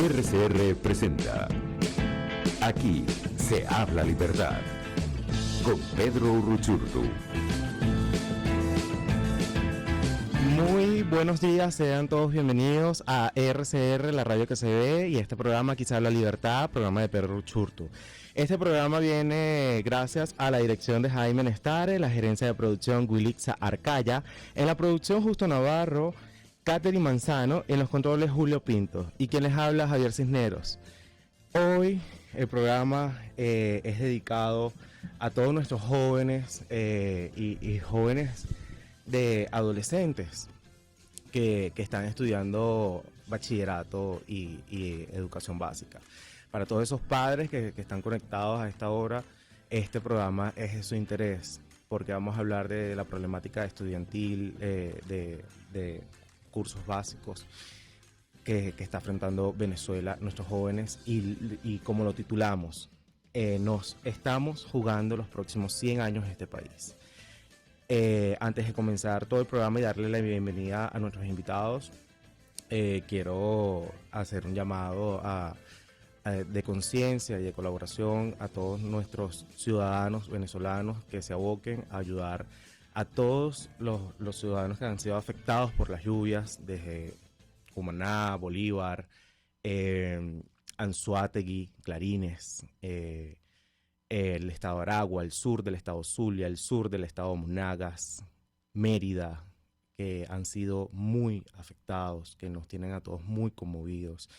RCR presenta Aquí se habla libertad con Pedro Uruchurtu. Muy buenos días, sean todos bienvenidos a RCR, la radio que se ve, y este programa Aquí se habla libertad, programa de Pedro Uruchurtu. Este programa viene gracias a la dirección de Jaime Nestare, la gerencia de producción Wilixa Arcaya, en la producción Justo Navarro, Catherine Manzano, en los controles Julio Pinto, y quien les habla Javier Cisneros. Hoy el programa es dedicado a todos nuestros jóvenes y jóvenes de adolescentes que están estudiando bachillerato y educación básica. Para todos esos padres que están conectados a esta hora, este programa es de su interés, porque vamos a hablar de la problemática estudiantil, de cursos básicos que está enfrentando Venezuela, nuestros jóvenes, y como lo titulamos, nos estamos jugando los próximos 100 años de este país. Antes de comenzar todo el programa y darle la bienvenida a nuestros invitados, quiero hacer un llamado de conciencia y de colaboración a todos nuestros ciudadanos venezolanos que se aboquen a ayudar a todos los ciudadanos que han sido afectados por las lluvias desde Cumaná, Bolívar, Anzoátegui, Clarines, el estado de Aragua, el sur del estado Zulia, el sur del estado Monagas, Mérida, que han sido muy afectados, que nos tienen a todos muy conmovidos,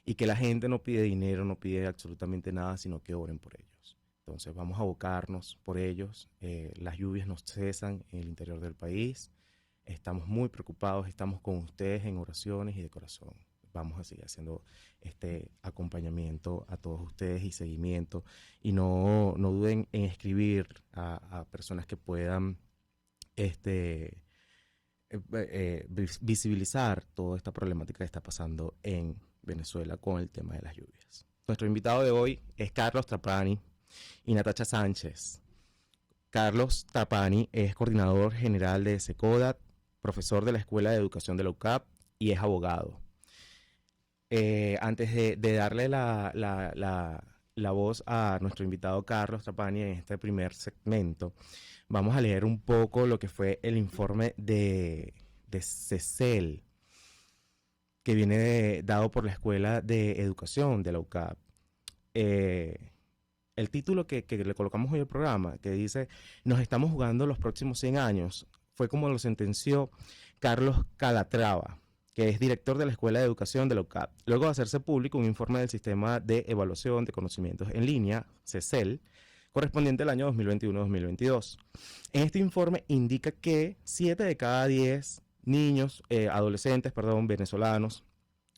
y que la gente no pide dinero, no pide absolutamente nada, sino que oren por ellos. Entonces vamos a abocarnos por ellos. Las lluvias no cesan en el interior del país. Estamos muy preocupados, estamos con ustedes en oraciones y de corazón. Vamos a seguir haciendo este acompañamiento a todos ustedes y seguimiento. Y no duden en escribir a personas que puedan visibilizar toda esta problemática que está pasando en Venezuela con el tema de las lluvias. Nuestro invitado de hoy es Carlos Trapani y Natacha Sánchez. Carlos Trapani es coordinador general de SECODAT, profesor de la Escuela de Educación de la UCAP y es abogado. Antes de darle la voz a nuestro invitado Carlos Trapani en este primer segmento, vamos a leer un poco lo que fue el informe de CECEL, que viene dado por la Escuela de Educación de la UCAP. El título que le colocamos hoy al programa, que dice "Nos estamos jugando los próximos 100 años", fue como lo sentenció Carlos Calatrava, que es director de la Escuela de Educación de la UCAP, luego de hacerse público un informe del Sistema de Evaluación de Conocimientos en Línea, CECEL, correspondiente al año 2021-2022. En este informe indica que 7 de cada 10 niños, adolescentes, venezolanos,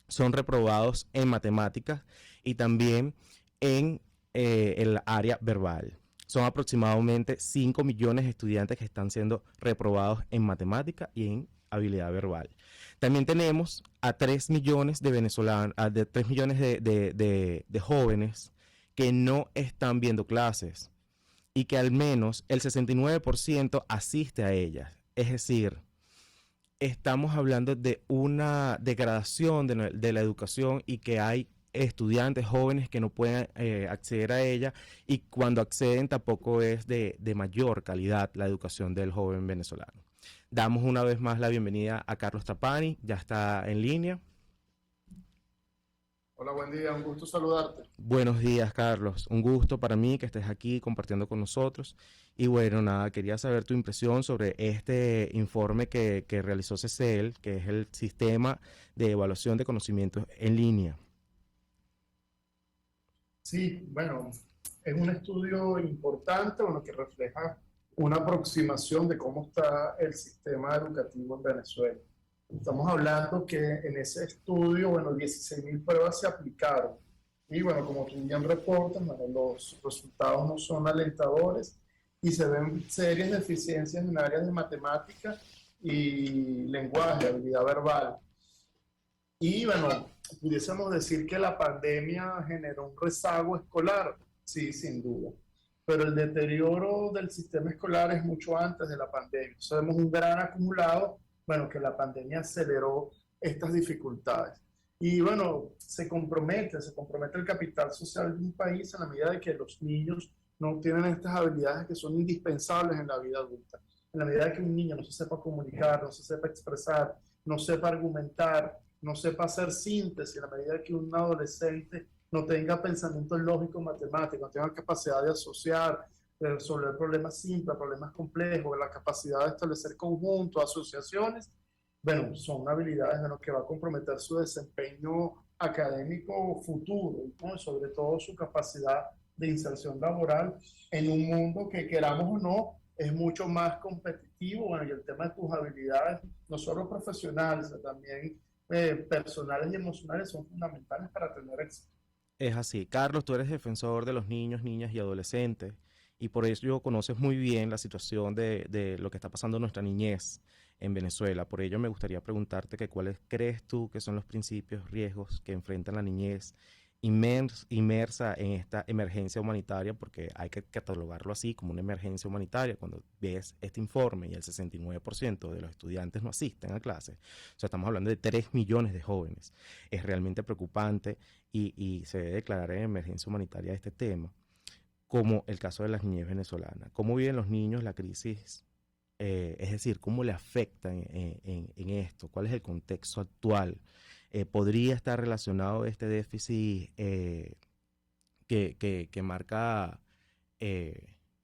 son reprobados en matemáticas y también en el área verbal. Son aproximadamente 5 millones de estudiantes que están siendo reprobados en matemática y en habilidad verbal. También tenemos a 3 millones de venezolanos, de 3 millones de jóvenes que no están viendo clases y que al menos el 69% asiste a ellas. Es decir, estamos hablando de una degradación de la educación y que hay estudiantes jóvenes que no pueden acceder a ella, y cuando acceden tampoco es de mayor calidad la educación del joven venezolano. Damos una vez más la bienvenida a Carlos Trapani, ya está en línea. Hola, buen día, un gusto saludarte. Buenos días, Carlos, un gusto para mí que estés aquí compartiendo con nosotros. Y bueno, nada, quería saber tu impresión sobre este informe que realizó CECEL, que es el Sistema de Evaluación de Conocimientos en Línea. Sí, bueno, es un estudio importante, que refleja una aproximación de cómo está el sistema educativo en Venezuela. Estamos hablando que en ese estudio, 16.000 pruebas se aplicaron. Y como tú bien reportas, los resultados no son alentadores y se ven serias deficiencias en áreas de matemática y lenguaje, habilidad verbal. Y pudiésemos decir que la pandemia generó un rezago escolar, sí, sin duda. Pero el deterioro del sistema escolar es mucho antes de la pandemia. Sabemos un gran acumulado, que la pandemia aceleró estas dificultades. Y bueno, se compromete el capital social de un país en la medida de que los niños no tienen estas habilidades que son indispensables en la vida adulta. En la medida de que un niño no se sepa comunicar, no se sepa expresar, no sepa argumentar, no sepa hacer síntesis, en la medida de que un adolescente no tenga pensamientos lógicos, matemáticos, no tenga capacidad de asociar, de resolver problemas simples, problemas complejos, la capacidad de establecer conjuntos, asociaciones, bueno, son habilidades de lo que va a comprometer su desempeño académico futuro, ¿no? Sobre todo su capacidad de inserción laboral en un mundo que, queramos o no, es mucho más competitivo. Bueno, y el tema de tus habilidades, no solo profesionales, sino también personales y emocionales, son fundamentales para tener éxito. Es así. Carlos, tú eres defensor de los niños, niñas y adolescentes y por ello conoces muy bien la situación de lo que está pasando en nuestra niñez en Venezuela. Por ello me gustaría preguntarte que cuáles crees tú que son los principios, riesgos que enfrenta la niñez inmersa en esta emergencia humanitaria, porque hay que catalogarlo así como una emergencia humanitaria cuando ves este informe y el 69% de los estudiantes no asisten a clases. O sea, estamos hablando de 3 millones de jóvenes. Es realmente preocupante y se debe declarar en emergencia humanitaria este tema, como el caso de las niñez venezolanas. ¿Cómo viven los niños la crisis? Es decir, ¿cómo le afectan en esto? ¿Cuál es el contexto actual? ¿Podría estar relacionado este déficit que marca,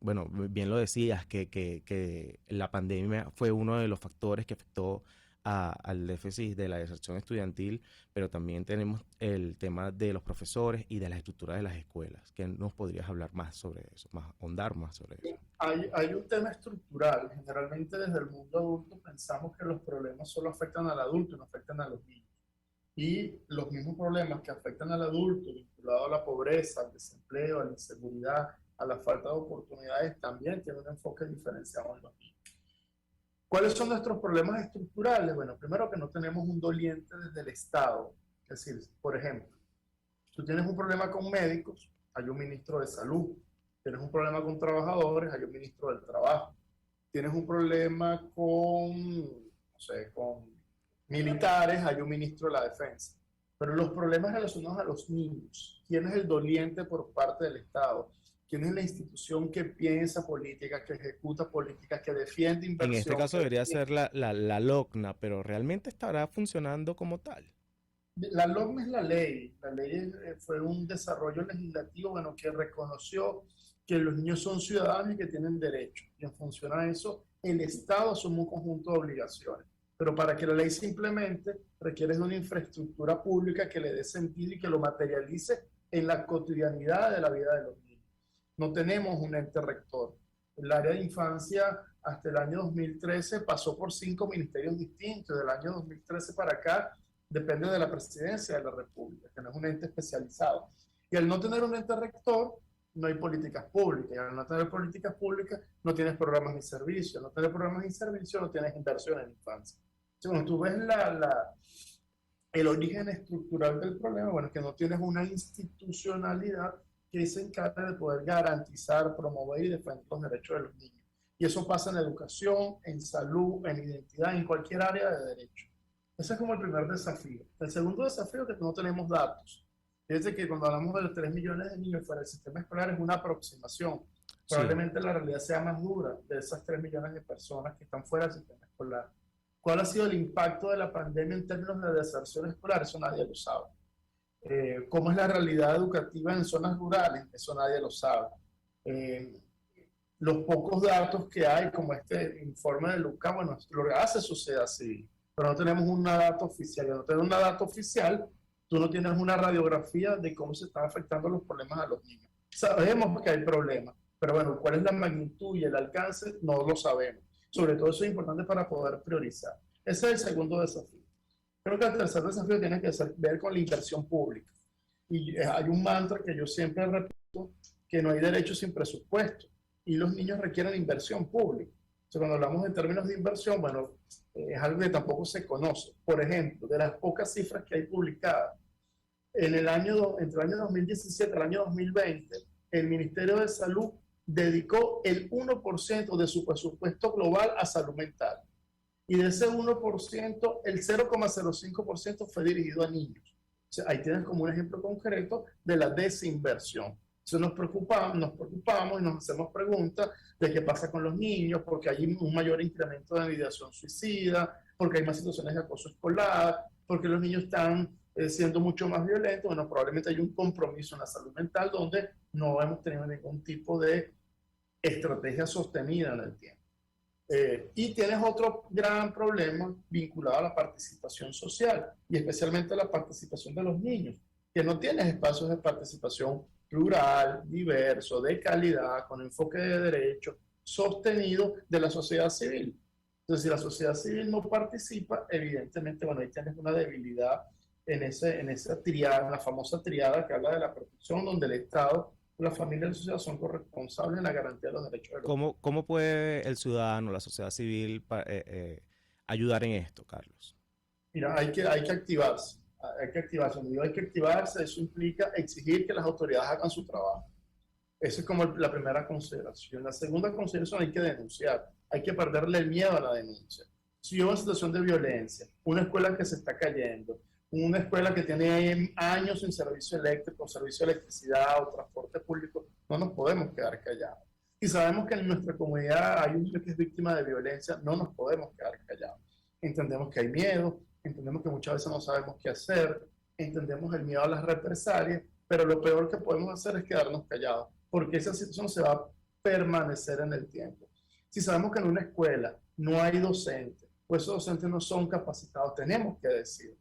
bueno, bien lo decías, que la pandemia fue uno de los factores que afectó al déficit de la deserción estudiantil, pero también tenemos el tema de los profesores y de las estructuras de las escuelas? ¿Qué nos podrías hablar más sobre eso, ahondar más sobre eso? Hay un tema estructural. Generalmente desde el mundo adulto pensamos que los problemas solo afectan al adulto y no afectan a los niños. Y los mismos problemas que afectan al adulto, vinculados a la pobreza, al desempleo, a la inseguridad, a la falta de oportunidades, también tienen un enfoque diferenciado en los niños. ¿Cuáles son nuestros problemas estructurales? Bueno, primero que no tenemos un doliente desde el Estado. Es decir, por ejemplo, tú tienes un problema con médicos, hay un ministro de salud. Tienes un problema con trabajadores, hay un ministro del trabajo. Tienes un problema con, no sé, con militares, hay un ministro de la defensa. Pero los problemas relacionados a los niños, ¿quién es el doliente por parte del Estado? ¿Quién es la institución que piensa política, que ejecuta políticas, que defiende En inversión? este caso debería ser la LOCNA, pero ¿realmente estará funcionando como tal? La LOCNA es la ley. La ley fue un desarrollo legislativo, bueno, que reconoció que los niños son ciudadanos y que tienen derechos. Y en función a eso, el Estado asume un conjunto de obligaciones. Pero para que la ley se implemente, requiere de una infraestructura pública que le dé sentido y que lo materialice en la cotidianidad de la vida de los niños. No tenemos un ente rector. El área de infancia hasta el año 2013 pasó por 5 ministerios distintos. Del año 2013 para acá depende de la presidencia de la República, que no es un ente especializado. Y al no tener un ente rector, no hay políticas públicas. Y al no tener políticas públicas, no tienes programas ni servicios. Al no tener programas ni servicios, no tienes inversión en infancia. Entonces, cuando tú ves el origen estructural del problema, bueno, es que no tienes una institucionalidad que se encargue de poder garantizar, promover y defender los derechos de los niños. Y eso pasa en educación, en salud, en identidad, en cualquier área de derecho. Ese es como el primer desafío. El segundo desafío es que no tenemos datos. Fíjense que cuando hablamos de los 3 millones de niños fuera del sistema escolar es una aproximación. Probablemente la realidad sea más dura de esas 3 millones de personas que están fuera del sistema escolar. ¿Cuál ha sido el impacto de la pandemia en términos de deserción escolar? Eso nadie lo sabe. ¿Cómo es la realidad educativa en zonas rurales? Eso nadie lo sabe. Los pocos datos que hay, como este informe de Luca, bueno, lo hace sociedad civil, pero no tenemos una data oficial. Y al no tener una data oficial, tú no tienes una radiografía de cómo se están afectando los problemas a los niños. Sabemos que hay problemas, pero bueno, cuál es la magnitud y el alcance, no lo sabemos. Sobre todo eso es importante para poder priorizar. Ese es el segundo desafío. Creo que el tercer desafío tiene que ver con la inversión pública. Y hay un mantra que yo siempre repito, que no hay derecho sin presupuesto. Y los niños requieren inversión pública. Entonces, cuando hablamos en términos de inversión, bueno, es algo que tampoco se conoce. Por ejemplo, de las pocas cifras que hay publicadas, entre el año 2017 al año 2020, el Ministerio de Salud dedicó el 1% de su presupuesto global a salud mental. Y de ese 1%, el 0,05% fue dirigido a niños. sea, ahí tienes como un ejemplo concreto de la desinversión. Entonces nos preocupamos y nos hacemos preguntas de qué pasa con los niños, porque hay un mayor incremento de ideación suicida, porque hay más situaciones de acoso escolar, porque los niños están siendo mucho más violentos. Bueno, probablemente hay un compromiso en la salud mental donde no hemos tenido ningún tipo de estrategia sostenida en el tiempo. Y tienes otro gran problema vinculado a la participación social y especialmente a la participación de los niños, que no tienes espacios de participación plural, diverso, de calidad, con enfoque de derechos, sostenido de la sociedad civil. Entonces, si la sociedad civil no participa, evidentemente, bueno, ahí tienes una debilidad en esa triada, la famosa triada que habla de la protección, donde el Estado, la familia y la sociedad son corresponsables en la garantía de los derechos de los niños. ¿Cómo puede el ciudadano, la sociedad civil, ayudar en esto, Carlos? Mira, hay que activarse. Hay que activarse. Cuando digo hay que activarse, eso implica exigir que las autoridades hagan su trabajo. Esa es como la primera consideración. La segunda consideración, hay que denunciar. Hay que perderle el miedo a la denuncia. Si yo en una situación de violencia, una escuela que se está cayendo, una escuela que tiene años sin servicio eléctrico, servicio de electricidad o transporte público, no nos podemos quedar callados. Y sabemos que en nuestra comunidad hay un niño que es víctima de violencia, no nos podemos quedar callados. Entendemos que hay miedo, entendemos que muchas veces no sabemos qué hacer, entendemos el miedo a las represalias, pero lo peor que podemos hacer es quedarnos callados, porque esa situación se va a permanecer en el tiempo. Si sabemos que en una escuela no hay docentes, pues esos docentes no son capacitados, tenemos que decir.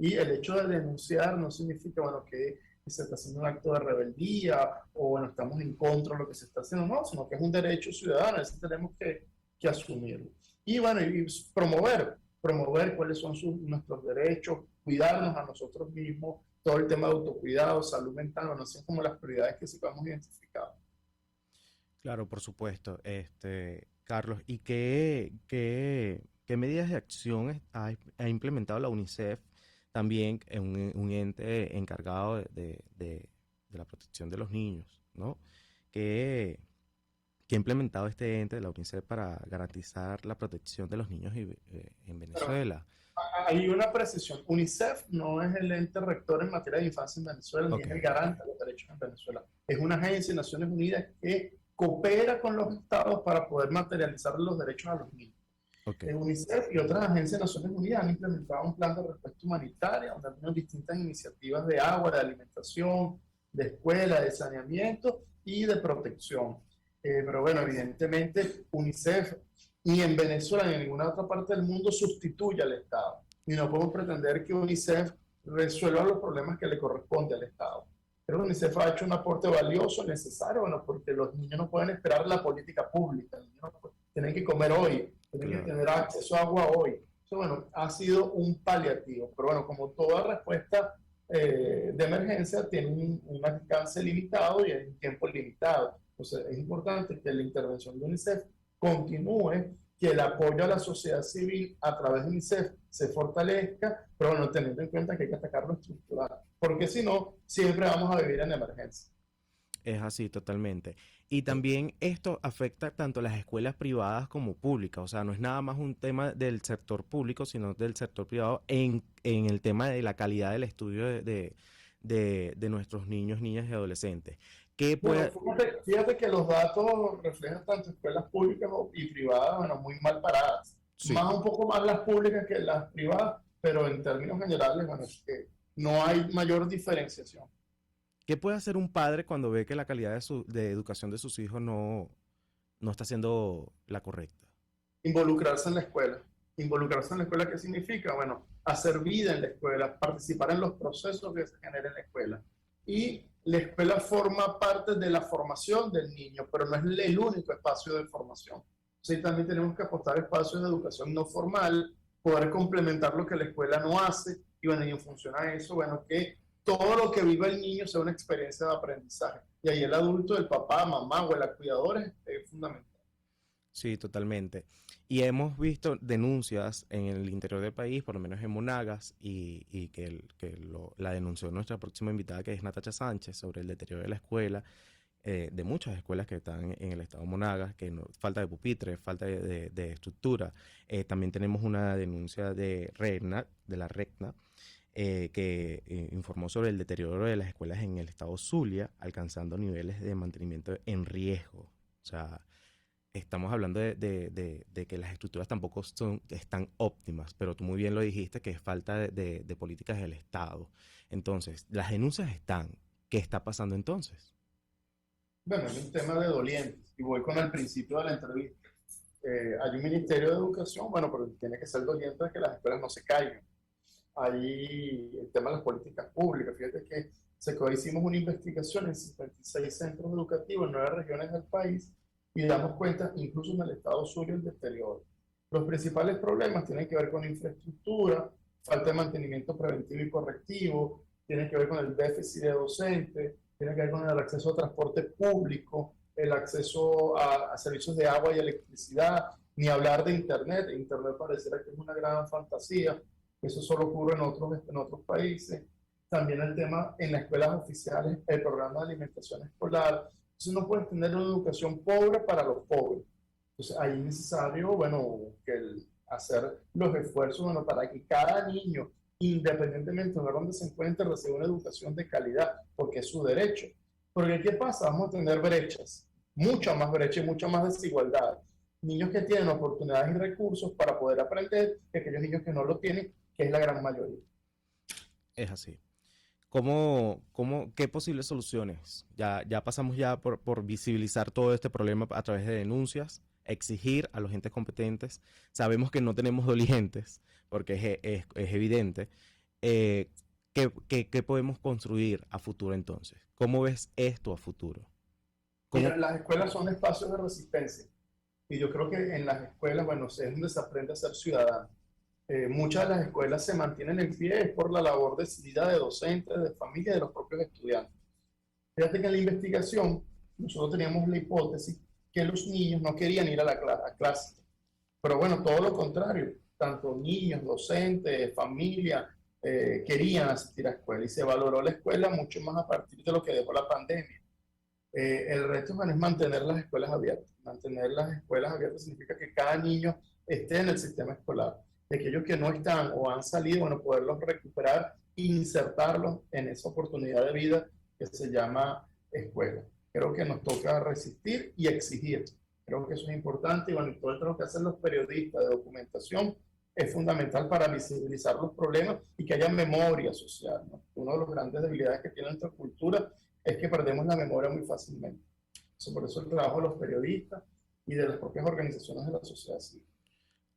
Y el hecho de denunciar no significa, bueno, que se está haciendo un acto de rebeldía o, bueno, estamos en contra de lo que se está haciendo, no, sino que es un derecho ciudadano, eso tenemos que asumirlo. Y, bueno, y promover cuáles son nuestros derechos, cuidarnos a nosotros mismos, todo el tema de autocuidado, salud mental, bueno, son como las prioridades que sí hemos identificado. Claro, por supuesto. Carlos, ¿y qué medidas de acción ha implementado la UNICEF, también un ente encargado de la protección de los niños, ¿no? ¿Qué ha implementado este ente de la UNICEF para garantizar la protección de los niños en Venezuela? Hay una precisión. UNICEF no es el ente rector en materia de infancia en Venezuela, ni es Ok, el garante de los derechos en Venezuela. Es una agencia de Naciones Unidas que coopera con los estados para poder materializar los derechos a los niños. ok, UNICEF y otras agencias de Naciones Unidas han implementado un plan de respuesta humanitaria donde han distintas iniciativas de agua, de alimentación, de escuela, de saneamiento y de protección. Pero bueno, evidentemente UNICEF ni en Venezuela ni en ninguna otra parte del mundo sustituye al Estado. Y no podemos pretender que UNICEF resuelva los problemas que le corresponde al Estado. Pero UNICEF ha hecho un aporte valioso, necesario, bueno, porque los niños no pueden esperar la política pública. Los niños tienen que comer hoy, tienen que tener acceso a agua hoy. Entonces, bueno, ha sido un paliativo. Pero bueno, como toda respuesta de emergencia, tiene un alcance limitado y un tiempo limitado. Entonces, es importante que la intervención de UNICEF continúe, que el apoyo a la sociedad civil a través de UNICEF se fortalezca, pero bueno, teniendo en cuenta que hay que atacar lo estructural, porque si no, siempre vamos a vivir en emergencia. es así totalmente. Y también esto afecta tanto a las escuelas privadas como públicas, o sea, no es nada más un tema del sector público, sino del sector privado en el tema de la calidad del estudio de nuestros niños, niñas y adolescentes. ¿Qué Bueno, puede...? fíjate que los datos reflejan tanto escuelas públicas y privadas, bueno, muy mal paradas. Sí. Más un poco más las públicas que las privadas, pero en términos generales, bueno, es que no hay mayor diferenciación. ¿Qué puede hacer un padre cuando ve que la calidad de educación de sus hijos no está siendo la correcta? Involucrarse en la escuela. Involucrarse en la escuela, ¿qué significa? Bueno, hacer vida en la escuela, participar en los procesos que se generan en la escuela. Y la escuela forma parte de la formación del niño, pero no es el único espacio de formación. Sí, también tenemos que apostar a espacios de educación no formal, poder complementar lo que la escuela no hace, y bueno, y en función a eso, bueno, que todo lo que viva el niño sea una experiencia de aprendizaje. Y ahí el adulto, el papá, mamá o el cuidador es fundamental. Sí, totalmente. Y hemos visto denuncias en el interior del país, por lo menos en Monagas, y la denunció nuestra próxima invitada, que es Natacha Sánchez, sobre el deterioro de la escuela, de muchas escuelas que están en el estado de Monagas, que falta de pupitres, falta de estructura. También tenemos una denuncia de la RECNA, que informó sobre el deterioro de las escuelas en el estado Zulia, alcanzando niveles de mantenimiento en riesgo. O sea, estamos hablando de que las estructuras tampoco están óptimas, pero tú muy bien lo dijiste, que es falta de políticas del Estado. Entonces, las denuncias están. ¿Qué está pasando entonces? Bueno, es un tema de dolientes y voy con el principio de la entrevista. Hay un Ministerio de Educación, bueno, pero tiene que ser doliente de que las escuelas no se caigan. Hay el tema de las políticas públicas. Fíjate que hicimos una investigación en 56 centros educativos en 9 regiones del país y damos cuenta, incluso en el estado Zulia, el deterioro. Los principales problemas tienen que ver con infraestructura, falta de mantenimiento preventivo y correctivo, tienen que ver con el déficit de docentes, tiene que ver con el acceso a transporte público, el acceso a servicios de agua y electricidad, ni hablar de Internet. Internet pareciera que es una gran fantasía, eso solo ocurre en otros países. También el tema en las escuelas oficiales, el programa de alimentación escolar. Entonces no puedes tener una educación pobre para los pobres. Entonces ahí es necesario, bueno, hacer los esfuerzos, bueno, para que cada niño, independientemente de donde se encuentre, reciba una educación de calidad, porque es su derecho. Porque ¿qué pasa? Vamos a tener brechas, mucha más brecha y mucha más desigualdad. Niños que tienen oportunidades y recursos para poder aprender, y aquellos niños que no lo tienen, que es la gran mayoría. Es así. ¿Qué posibles soluciones? Ya pasamos ya por visibilizar todo este problema a través de denuncias, exigir a los entes competentes. Sabemos que no tenemos dolientes, porque es evidente. ¿Qué podemos construir a futuro entonces? ¿Cómo ves esto a futuro? Mira, las escuelas son espacios de resistencia. Y yo creo que en las escuelas, bueno, es donde se aprende a ser ciudadano. Muchas de las escuelas se mantienen en pie por la labor decidida de docentes, de familias y de los propios estudiantes. Fíjate que en la investigación nosotros teníamos la hipótesis que los niños no querían ir a clase. Pero bueno, todo lo contrario. Tanto niños, docentes, familia, querían asistir a escuela y se valoró la escuela mucho más a partir de lo que dejó la pandemia. El reto, bueno, es mantener las escuelas abiertas. Mantener las escuelas abiertas significa que cada niño esté en el sistema escolar. De aquellos que no están o han salido, bueno, poderlos recuperar e insertarlos en esa oportunidad de vida que se llama escuela. Creo que nos toca resistir y exigir. Creo que eso es importante y bueno, todo el trabajo que hacen los periodistas de documentación es fundamental para visibilizar los problemas y que haya memoria social, ¿no? Una de las grandes debilidades que tiene nuestra cultura es que perdemos la memoria muy fácilmente. Por eso el trabajo de los periodistas y de las propias organizaciones de la sociedad civil.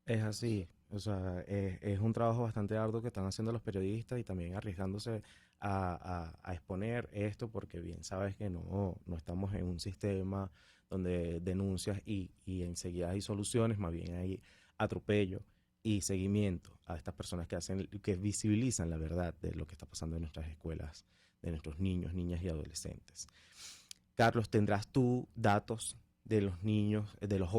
Es así. O sea, es un trabajo bastante arduo que están haciendo los periodistas y también arriesgándose a exponer esto, porque bien sabes que no estamos en un sistema donde denuncias y enseguida hay soluciones, más bien hay atropello y seguimiento a estas personas que visibilizan la verdad de lo que está pasando en nuestras escuelas, de nuestros niños, niñas y adolescentes. Carlos, ¿tendrás tú datos de los niños, de los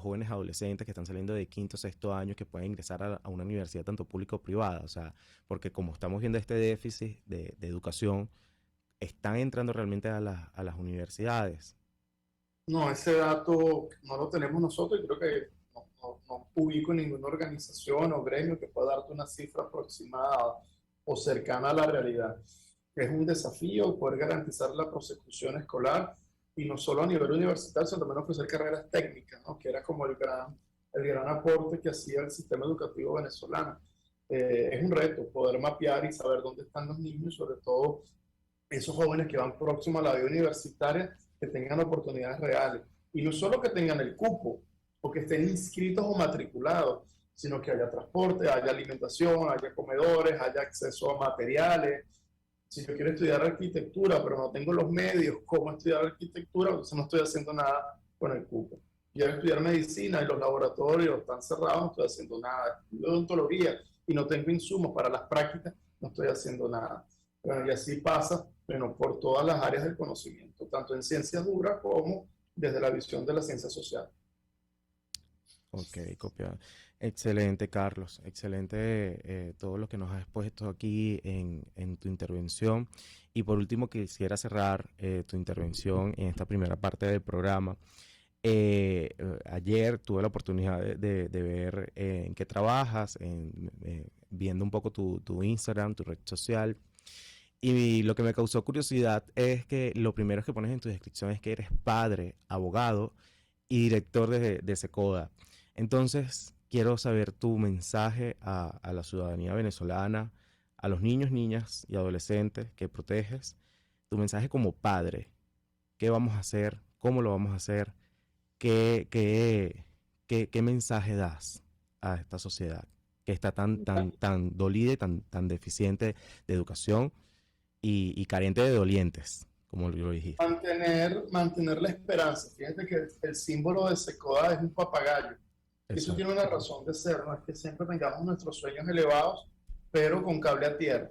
jóvenes adolescentes que están saliendo de quinto o sexto año que pueden ingresar a una universidad tanto pública o privada? O sea, porque como estamos viendo este déficit de educación, ¿están entrando realmente a las universidades? No, ese dato no lo tenemos nosotros y creo que no ubico ninguna organización o gremio que pueda darte una cifra aproximada o cercana a la realidad. Es un desafío poder garantizar la prosecución escolar y no solo a nivel universitario, sino también ofrecer carreras técnicas, ¿no? Que era como el gran aporte que hacía el sistema educativo venezolano. Es un reto poder mapear y saber dónde están los niños, sobre todo esos jóvenes que van próximos a la vida universitaria, que tengan oportunidades reales. Y no solo que tengan el cupo, o que estén inscritos o matriculados, sino que haya transporte, haya alimentación, haya comedores, haya acceso a materiales. Si yo quiero estudiar arquitectura, pero no tengo los medios, ¿cómo estudiar arquitectura? Entonces no estoy haciendo nada con el cupo. Quiero estudiar medicina y los laboratorios están cerrados, no estoy haciendo nada. Estudio odontología y no tengo insumos para las prácticas, no estoy haciendo nada. Bueno, y así pasa, bueno, por todas las áreas del conocimiento, tanto en ciencias duras como desde la visión de la ciencia social. Ok, copiado. Excelente, Carlos. Excelente todo lo que nos has expuesto aquí en tu intervención. Y por último, quisiera cerrar tu intervención en esta primera parte del programa. Ayer tuve la oportunidad de ver en qué trabajas, viendo un poco tu Instagram, tu red social. Y lo que me causó curiosidad es que lo primero que pones en tu descripción es que eres padre, abogado y director de SECODA. Entonces, quiero saber tu mensaje a la ciudadanía venezolana, a los niños, niñas y adolescentes que proteges. Tu mensaje como padre. ¿Qué vamos a hacer? ¿Cómo lo vamos a hacer? ¿Qué mensaje das a esta sociedad que está tan dolida y tan deficiente de educación y carente de dolientes, como lo dijiste? Mantener la esperanza. Fíjate que el símbolo de SECODA es un papagayo. Eso tiene una razón de ser, no es que siempre tengamos nuestros sueños elevados, pero con cable a tierra.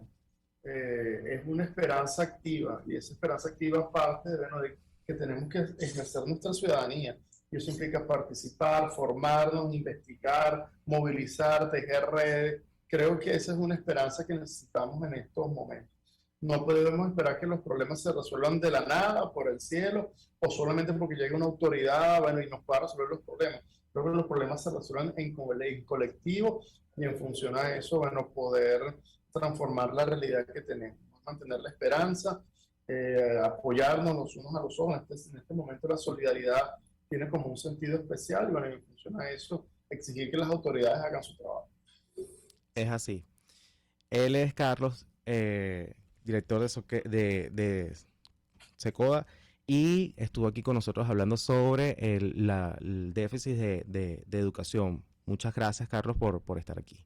Es una esperanza activa, y esa esperanza activa parte de que tenemos que ejercer nuestra ciudadanía. Y eso implica participar, formarnos, investigar, movilizar, tejer redes. Creo que esa es una esperanza que necesitamos en estos momentos. No podemos esperar que los problemas se resuelvan de la nada, por el cielo, o solamente porque llegue una autoridad, bueno, y nos pueda resolver los problemas. Creo que los problemas se resuelven en colectivo, y en función a eso, bueno, poder transformar la realidad que tenemos, mantener la esperanza, apoyarnos los unos a los otros. En este momento la solidaridad tiene como un sentido especial, y bueno, en función a eso, exigir que las autoridades hagan su trabajo. Es así. Él es Carlos, director de SECODA, y estuvo aquí con nosotros hablando sobre el déficit de educación. Muchas gracias, Carlos, por estar aquí.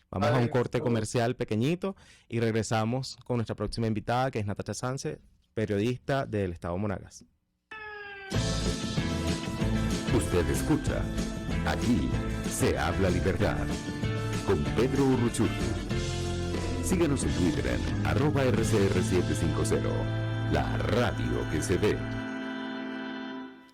Vamos a un corte comercial pequeñito y regresamos con nuestra próxima invitada, que es Natacha Sánchez, periodista del Estado Monagas. Usted escucha, aquí se habla libertad, con Pedro Urruchurtu. Síguenos en Twitter en @RCR750, la radio que se ve.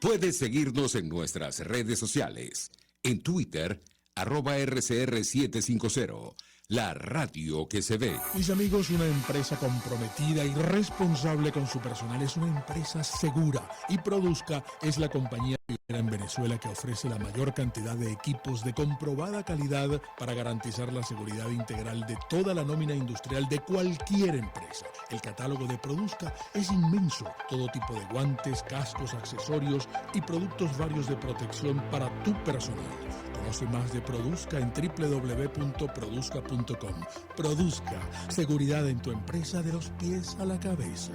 Puedes seguirnos en nuestras redes sociales. En Twitter, @RCR750, la radio que se ve. Mis amigos, una empresa comprometida y responsable con su personal es una empresa segura, y Produzca es la compañía en Venezuela que ofrece la mayor cantidad de equipos de comprobada calidad para garantizar la seguridad integral de toda la nómina industrial de cualquier empresa. El catálogo de Produzca es inmenso, todo tipo de guantes, cascos, accesorios y productos varios de protección para tu personal. Conoce más de Produzca en www.produzca.com. Produzca, seguridad en tu empresa de los pies a la cabeza.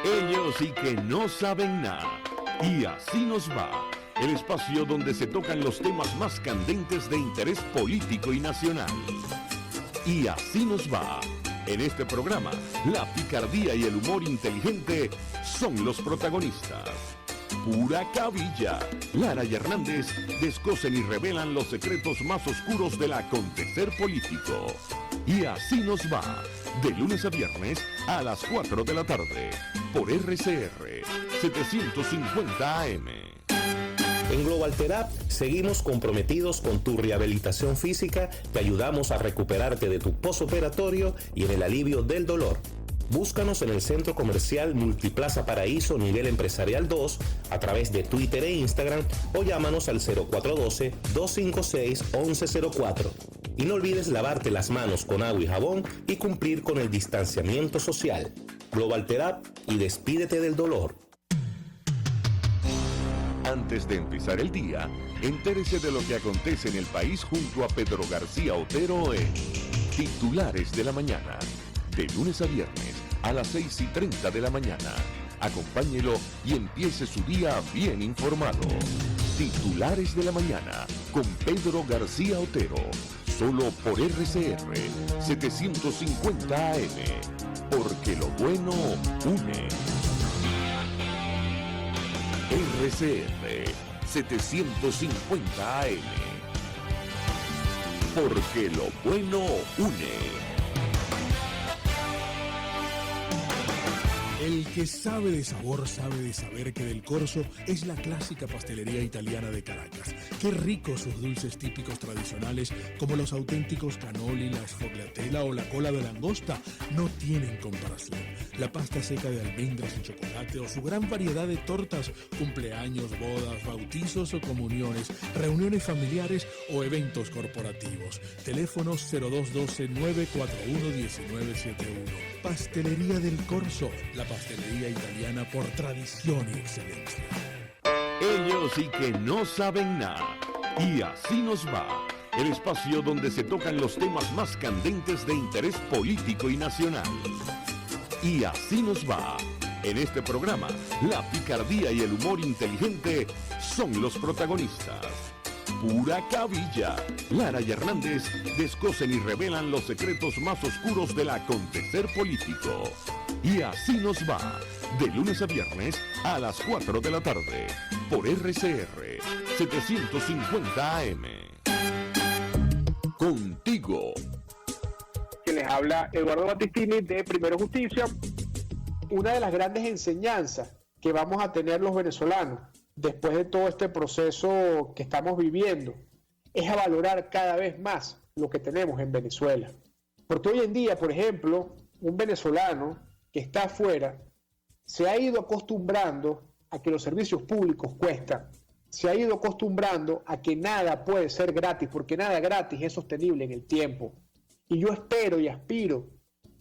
Ellos sí que no saben nada. Y así nos va. El espacio donde se tocan los temas más candentes de interés político y nacional. Y así nos va. En este programa, la picardía y el humor inteligente son los protagonistas. Pura cabilla. Lara y Hernández descosen y revelan los secretos más oscuros del acontecer político. Y así nos va. De lunes a viernes a las 4 de la tarde. Por RCR 750 AM. En Global Therapy seguimos comprometidos con tu rehabilitación física. Te ayudamos a recuperarte de tu postoperatorio y en el alivio del dolor. Búscanos en el Centro Comercial Multiplaza Paraíso Nivel Empresarial 2 a través de Twitter e Instagram, o llámanos al 0412-256-1104. Y no olvides lavarte las manos con agua y jabón y cumplir con el distanciamiento social. Global Therapy, y despídete del dolor. Antes de empezar el día, entérese de lo que acontece en el país junto a Pedro García Otero en Titulares de la Mañana. De lunes a viernes a las 6:30 de la mañana. Acompáñelo y empiece su día bien informado. Titulares de la Mañana con Pedro García Otero. Solo por RCR 750 AM. Porque lo bueno une. RCR 750 AM. Porque lo bueno une. El que sabe de sabor sabe de saber que Del Corso es la clásica pastelería italiana de Caracas. Qué ricos sus dulces típicos tradicionales como los auténticos cannoli, la sfogliatella o la cola de langosta no tienen comparación. La pasta seca de almendras y chocolate o su gran variedad de tortas, cumpleaños, bodas, bautizos o comuniones, reuniones familiares o eventos corporativos. Teléfonos 0212-941-1971. Pastelería Del Corso, la pastelería italiana por tradición y excelencia. Ellos sí que no saben nada. Y así nos va. El espacio donde se tocan los temas más candentes de interés político y nacional. Y así nos va. En este programa, la picardía y el humor inteligente son los protagonistas. Pura cabilla. Lara y Hernández descosen y revelan los secretos más oscuros del acontecer político. Y así nos va. De lunes a viernes a las 4 de la tarde. Por RCR 750 AM. Contigo. Que les habla Eduardo Battistini de Primero Justicia. Una de las grandes enseñanzas que vamos a tener los venezolanos después de todo este proceso que estamos viviendo es a valorar cada vez más lo que tenemos en Venezuela. Porque hoy en día, por ejemplo, un venezolano que está afuera se ha ido acostumbrando a que los servicios públicos cuestan, se ha ido acostumbrando a que nada puede ser gratis, porque nada gratis es sostenible en el tiempo. Y yo espero y aspiro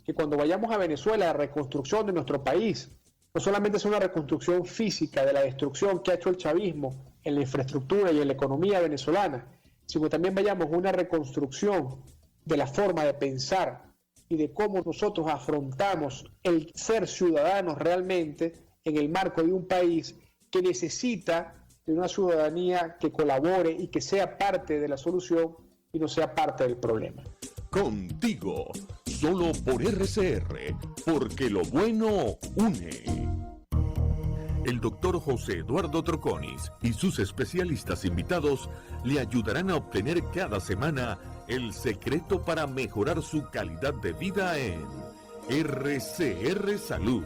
que cuando vayamos a Venezuela, la reconstrucción de nuestro país no solamente sea una reconstrucción física de la destrucción que ha hecho el chavismo en la infraestructura y en la economía venezolana, sino también vayamos a una reconstrucción de la forma de pensar y de cómo nosotros afrontamos el ser ciudadanos realmente en el marco de un país que necesita de una ciudadanía que colabore y que sea parte de la solución y no sea parte del problema. Contigo, solo por RCR, porque lo bueno une. El doctor José Eduardo Troconis y sus especialistas invitados le ayudarán a obtener cada semana el secreto para mejorar su calidad de vida en RCR Salud.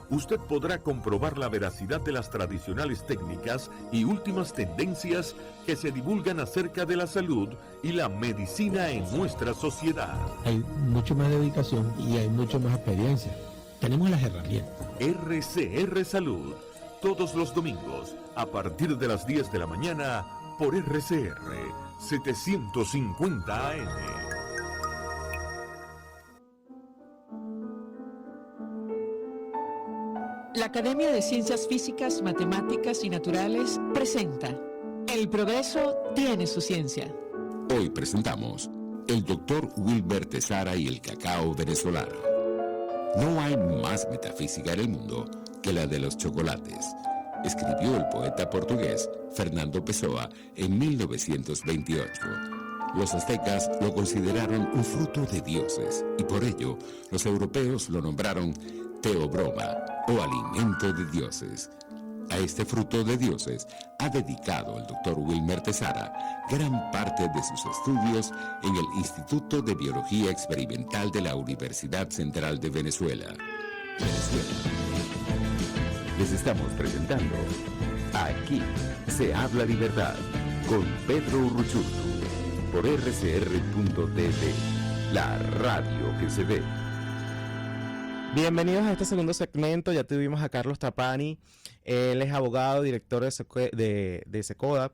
Usted podrá comprobar la veracidad de las tradicionales técnicas y últimas tendencias que se divulgan acerca de la salud y la medicina en nuestra sociedad. Hay mucho más dedicación y hay mucho más experiencia. Tenemos las herramientas. RCR Salud, todos los domingos, a partir de las 10 de la mañana, por RCR 750 AM. La Academia de Ciencias Físicas, Matemáticas y Naturales presenta El progreso tiene su ciencia. Hoy presentamos el doctor Wilber Tesara y el cacao venezolano. No hay más metafísica en el mundo que la de los chocolates, escribió el poeta portugués Fernando Pessoa en 1928. Los aztecas lo consideraron un fruto de dioses y por ello los europeos lo nombraron teobroma o alimento de dioses. A este fruto de dioses ha dedicado el doctor Wilber Tesara gran parte de sus estudios en el Instituto de Biología Experimental de la Universidad Central de Venezuela. Les estamos presentando Aquí se habla libertad con Pedro Urruchurtu por rcr.tv, la radio que se ve. Bienvenidos a este segundo segmento. Ya tuvimos a Carlos Trapani. Él es abogado, director de SECODA.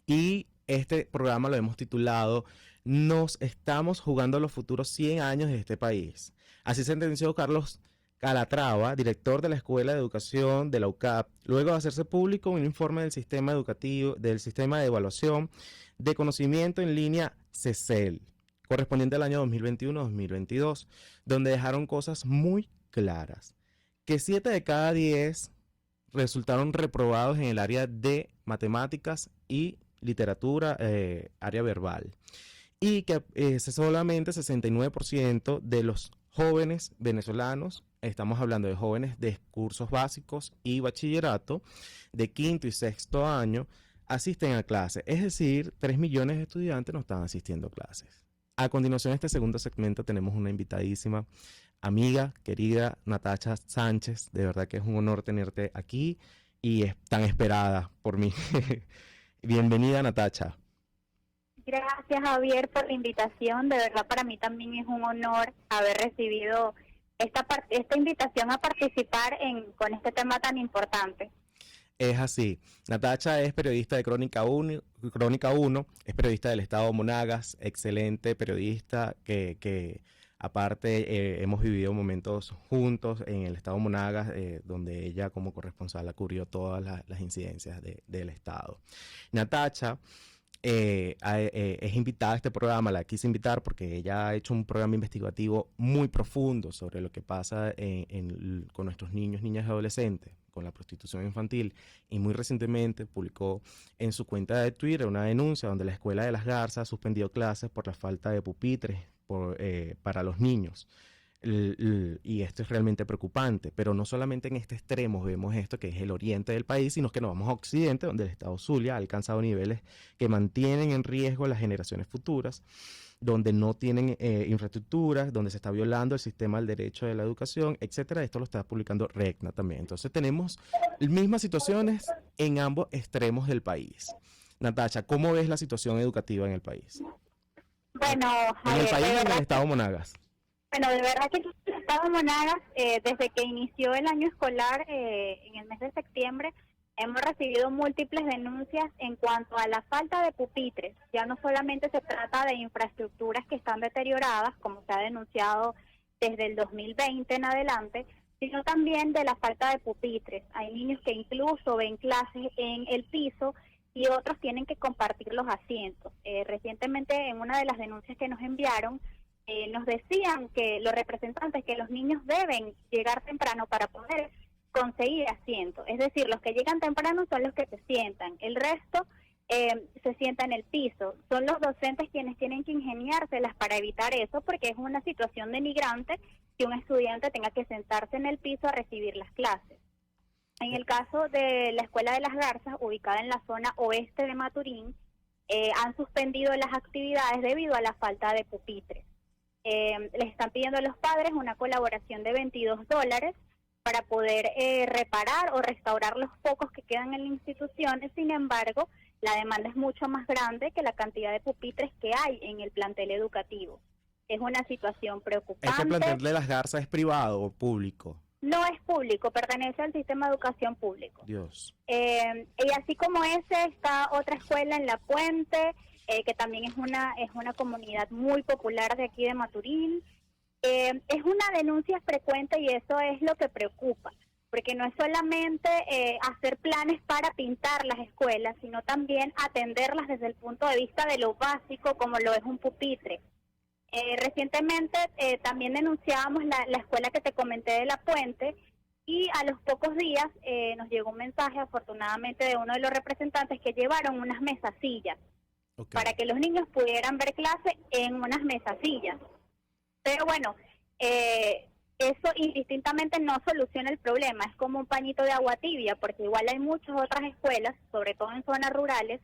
Y este programa lo hemos titulado Nos estamos jugando los futuros 100 años de este país. Así sentenció Carlos Calatrava, director de la Escuela de Educación de la UCAP, luego de hacerse público un informe del sistema educativo, del sistema de evaluación de conocimiento en línea CECEL, correspondiente al año 2021-2022, donde dejaron cosas muy claras, que 7 de cada 10 resultaron reprobados en el área de matemáticas y literatura, área verbal, y que solamente 69% de los jóvenes venezolanos, estamos hablando de jóvenes de cursos básicos y bachillerato, de quinto y sexto año, asisten a clases, es decir, 3 millones de estudiantes no están asistiendo a clases. A continuación, en este segundo segmento tenemos una invitadísima amiga, querida Natacha Sánchez. De verdad que es un honor tenerte aquí y es tan esperada por mí. Bienvenida, Natacha. Gracias, Javier, por la invitación. De verdad, para mí también es un honor haber recibido esta invitación a participar con este tema tan importante. Es así. Natacha es periodista de Crónica 1, es periodista del Estado Monagas, excelente periodista que aparte hemos vivido momentos juntos en el Estado Monagas, donde ella como corresponsal cubrió todas las incidencias del Estado. Natacha es invitada a este programa, la quise invitar porque ella ha hecho un programa investigativo muy profundo sobre lo que pasa con nuestros niños, niñas y adolescentes, con la prostitución infantil, y muy recientemente publicó en su cuenta de Twitter una denuncia donde la Escuela de las Garzas suspendió clases por la falta de pupitres para los niños. Y esto es realmente preocupante, pero no solamente en este extremo vemos esto, que es el oriente del país, sino que nos vamos a occidente, donde el Estado Zulia ha alcanzado niveles que mantienen en riesgo a las generaciones futuras, donde no tienen infraestructuras, donde se está violando el sistema del derecho de la educación, etcétera. Esto lo está publicando RECNA también. Entonces tenemos mismas situaciones en ambos extremos del país. Natacha, ¿cómo ves la situación educativa en el país? Bueno, en el país y en el Estado Monagas. Bueno, de verdad que el Estado Monagas, desde que inició el año escolar en el mes de septiembre, hemos recibido múltiples denuncias en cuanto a la falta de pupitres. Ya no solamente se trata de infraestructuras que están deterioradas, como se ha denunciado desde el 2020 en adelante, sino también de la falta de pupitres. Hay niños que incluso ven clases en el piso y otros tienen que compartir los asientos. Recientemente, en una de las denuncias que nos enviaron, nos decían que los representantes que los niños deben llegar temprano para poder conseguir asientos. Es decir, los que llegan temprano son los que se sientan. El resto se sienta en el piso. Son los docentes quienes tienen que ingeniárselas para evitar eso, porque es una situación denigrante que un estudiante tenga que sentarse en el piso a recibir las clases. En el caso de la Escuela de las Garzas, ubicada en la zona oeste de Maturín, han suspendido las actividades debido a la falta de pupitres. Les están pidiendo a los padres una colaboración de $22 para poder reparar o restaurar los pocos que quedan en la institución. Sin embargo, la demanda es mucho más grande que la cantidad de pupitres que hay en el plantel educativo. Es una situación preocupante. ¿Este plantel de las Garzas es privado o público? No es público, pertenece al sistema de educación público. Dios. Y así como ese, está otra escuela en La Puente, que también es una comunidad muy popular de aquí de Maturín. Es una denuncia frecuente y eso es lo que preocupa, porque no es solamente hacer planes para pintar las escuelas, sino también atenderlas desde el punto de vista de lo básico, como lo es un pupitre. Recientemente también denunciábamos la escuela que te comenté de La Puente, y a los pocos días nos llegó un mensaje, afortunadamente, de uno de los representantes que llevaron unas mesasillas para que los niños pudieran ver clase en unas mesasillas. Pero bueno, eso indistintamente no soluciona el problema, es como un pañito de agua tibia, porque igual hay muchas otras escuelas, sobre todo en zonas rurales,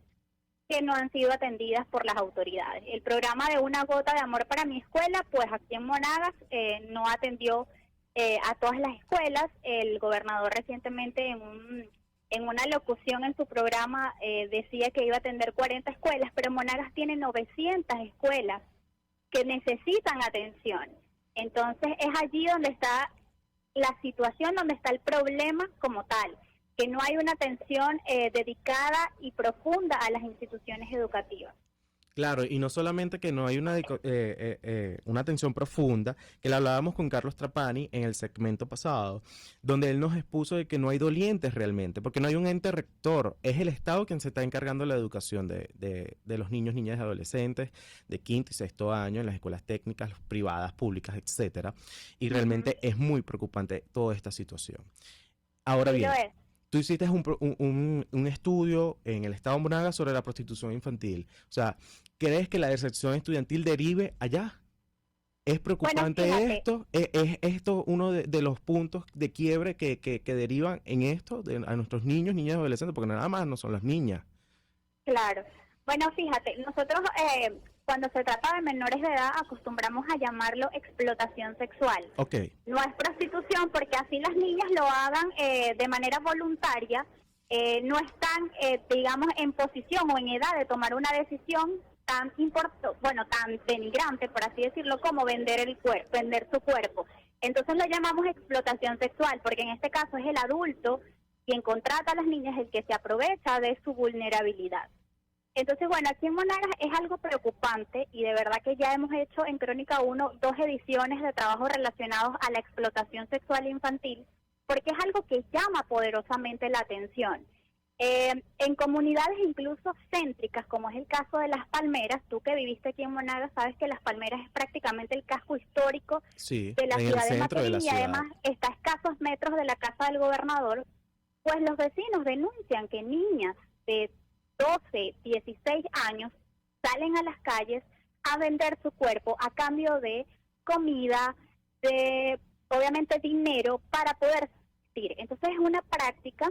que no han sido atendidas por las autoridades. El programa de Una Gota de Amor para mi escuela, pues aquí en Monagas no atendió a todas las escuelas. El gobernador recientemente en una locución en su programa decía que iba a atender 40 escuelas, pero Monagas tiene 900 escuelas que necesitan atención. Entonces es allí donde está la situación, donde está el problema como tal, que no hay una atención dedicada y profunda a las instituciones educativas. Claro, y no solamente que no hay una atención profunda, que la hablábamos con Carlos Trapani en el segmento pasado, donde él nos expuso de que no hay dolientes realmente, porque no hay un ente rector, es el Estado quien se está encargando de la educación de los niños, niñas y adolescentes de quinto y sexto año en las escuelas técnicas, privadas, públicas, etcétera, y realmente es muy preocupante toda esta situación. Ahora bien, tú hiciste un estudio en el Estado de Monagas sobre la prostitución infantil. O sea, ¿crees que la deserción estudiantil derive allá? ¿Es preocupante esto? ¿Es esto uno de los puntos de quiebre que derivan en esto a nuestros niños, niñas y adolescentes? Porque nada más no son las niñas. Claro. Bueno, fíjate, nosotros cuando se trata de menores de edad, acostumbramos a llamarlo explotación sexual. Okay. No es prostitución porque así las niñas lo hagan de manera voluntaria, no están, digamos, en posición o en edad de tomar una decisión tan tan denigrante, por así decirlo, como vender su cuerpo. Entonces lo llamamos explotación sexual, porque en este caso es el adulto quien contrata a las niñas, el que se aprovecha de su vulnerabilidad. Entonces, bueno, aquí en Monagas es algo preocupante y de verdad que ya hemos hecho en Crónica 1 2 ediciones de trabajo relacionados a la explotación sexual infantil, porque es algo que llama poderosamente la atención. En comunidades incluso céntricas, como es el caso de Las Palmeras, tú que viviste aquí en Monagas sabes que Las Palmeras es prácticamente el casco histórico de la ciudad de Maturín y además está a escasos metros de la casa del gobernador. Pues los vecinos denuncian que niñas de 12, 16 años salen a las calles a vender su cuerpo a cambio de comida, de obviamente dinero para poder subsistir. Entonces es una práctica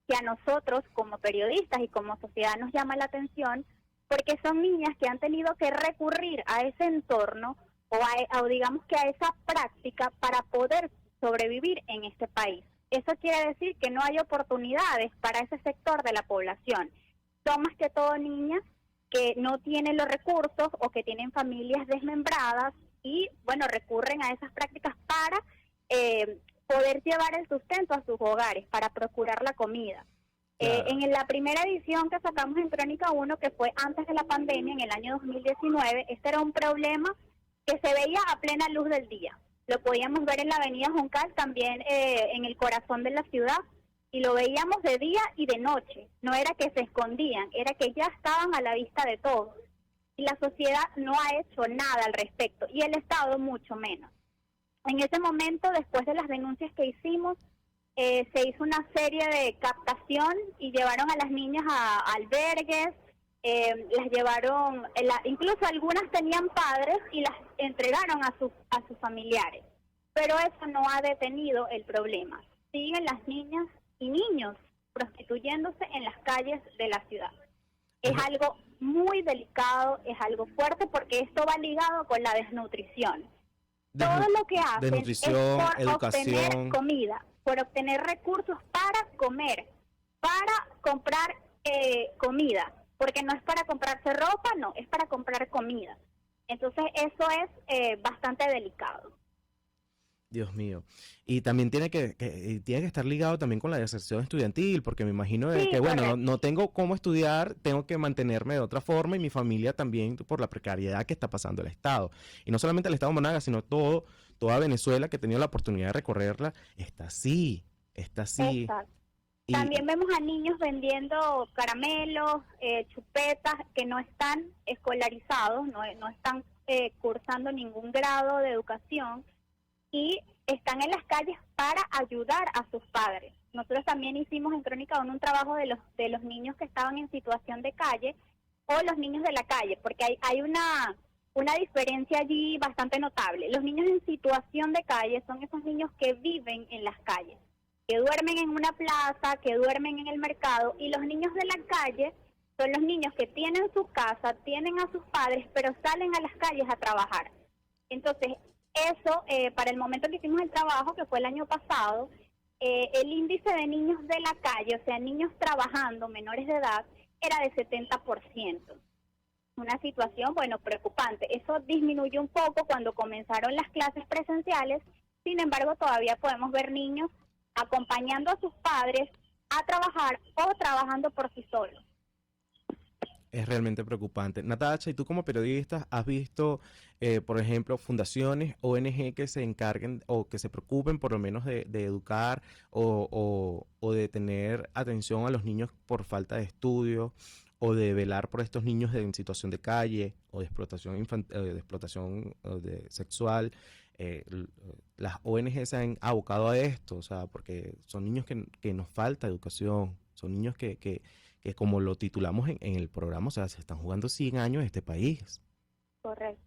que a nosotros como periodistas y como sociedad nos llama la atención porque son niñas que han tenido que recurrir a ese entorno o digamos que a esa práctica para poder sobrevivir en este país. Eso quiere decir que no hay oportunidades para ese sector de la población. Son más que todo niñas que no tienen los recursos o que tienen familias desmembradas y, bueno, recurren a esas prácticas para poder llevar el sustento a sus hogares, para procurar la comida. Claro. En la primera edición que sacamos en Crónica 1, que fue antes de la pandemia, en el año 2019, este era un problema que se veía a plena luz del día. Lo podíamos ver en la avenida Juncal, también en el corazón de la ciudad, y lo veíamos de día y de noche. No era que se escondían, era que ya estaban a la vista de todos. Y la sociedad no ha hecho nada al respecto, y el Estado mucho menos. En ese momento, después de las denuncias que hicimos, se hizo una serie de captación y llevaron a las niñas a albergues, las llevaron, incluso algunas tenían padres y las entregaron a sus familiares. Pero eso no ha detenido el problema. Siguen las niñas y niños prostituyéndose en las calles de la ciudad. Es algo muy delicado, es algo fuerte porque esto va ligado con la desnutrición. Todo lo que hacen es por obtener comida, por obtener recursos para comer, para comprar comida, porque no es para comprarse ropa, no, es para comprar comida. Entonces eso es bastante delicado. Dios mío. Y también tiene que estar ligado también con la deserción estudiantil, porque me imagino que, bueno, no tengo cómo estudiar, tengo que mantenerme de otra forma y mi familia también por la precariedad que está pasando el Estado. Y no solamente el Estado de Monagas, sino toda Venezuela que he tenido la oportunidad de recorrerla, está así. Exacto. También vemos a niños vendiendo caramelos, chupetas, que no están escolarizados, no están cursando ningún grado de educación, y están en las calles para ayudar a sus padres. Nosotros también hicimos en Crónica 1 un trabajo de los niños que estaban en situación de calle o los niños de la calle, porque hay una diferencia allí bastante notable. Los niños en situación de calle son esos niños que viven en las calles, que duermen en una plaza, que duermen en el mercado, y los niños de la calle son los niños que tienen su casa, tienen a sus padres, pero salen a las calles a trabajar. Entonces, eso, para el momento que hicimos el trabajo, que fue el año pasado, el índice de niños de la calle, o sea, niños trabajando, menores de edad, era de 70%. Una situación, bueno, preocupante. Eso disminuyó un poco cuando comenzaron las clases presenciales, sin embargo, todavía podemos ver niños acompañando a sus padres a trabajar o trabajando por sí solos. Es realmente preocupante. Natacha, ¿y tú como periodista has visto, por ejemplo, fundaciones, ONG que se encarguen o que se preocupen por lo menos de educar o de tener atención a los niños por falta de estudio o de velar por estos niños en situación de calle o de explotación sexual? Las ONG se han abocado a esto, o sea, porque son niños que nos falta educación, son niños que como lo titulamos en el programa, o sea, se están jugando 100 años en este país. Correcto.